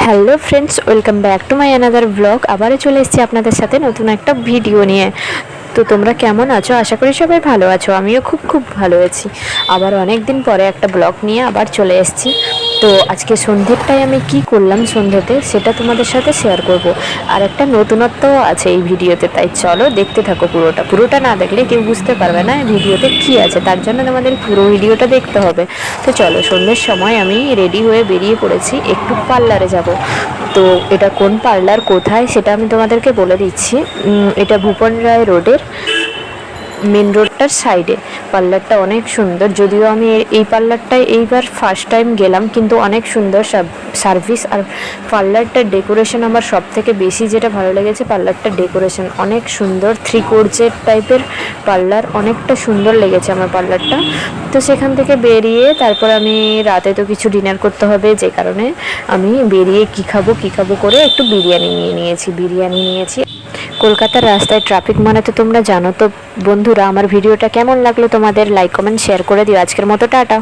Hello friends, welcome back to my another blog. আবারও চলে এসেছি আপনাদের সাথে নতুন একটা ভিডিও নিয়ে। তো তোমরা কেমন আছো? আশা করি সবাই ভালো আছো। আমিও খুব ভালো আছি। আবার অনেক দিন পরে একটা ব্লগ নিয়ে আবার চলে এসেছি। তো আজকে সন্ধ্যেরটায় আমি কি করলাম সন্ধ্যেতে সেটা তোমাদের সাথে শেয়ার করব। আর একটা নতুনত্বও আছে এই ভিডিওতে, তাই চলো দেখতে থাকো। পুরোটা না দেখলে কেউ বুঝতে পারবে না এই ভিডিওতে কী আছে, তার জন্য তোমাদের পুরো ভিডিওটা দেখতে হবে। তো চলো, সন্ধ্যের সময় আমি রেডি হয়ে বেরিয়ে পড়েছি, একটু পার্লারে যাব। তো এটা কোন পার্লার, কোথায়, সেটা আমি তোমাদেরকে বলে দিচ্ছি। এটা ভুবন রায় রোডের মেন রোডটার সাইডে পার্লারটা। অনেক সুন্দর, যদিও আমি এই পার্লারটায় এইবার ফার্স্ট টাইম গেলাম, কিন্তু অনেক সুন্দর সার্ভিস। আর পার্লারটার ডেকোরেশন আমার সব থেকে বেশি যেটা ভালো লেগেছে, পার্লারটার ডেকোরেশন অনেক সুন্দর। 3 টাইপের পার্লার, অনেকটা সুন্দর লেগেছে আমার পার্লারটা। তো সেখান থেকে বেরিয়ে তারপর আমি রাতে তো কিছু ডিনার করতে হবে, যে কারণে আমি বেরিয়ে কী খাবো করে একটু বিরিয়ানি নিয়েছি। কলকাতার রাস্তায় ট্রাফিক মানে তো তোমরা জানো। তো বন্ধুরা, আমার ভিডিওটা কেমন লাগলো তোমাদের? লাইক কমেন্ট শেয়ার করে দিও। আজকের মতো টাটা।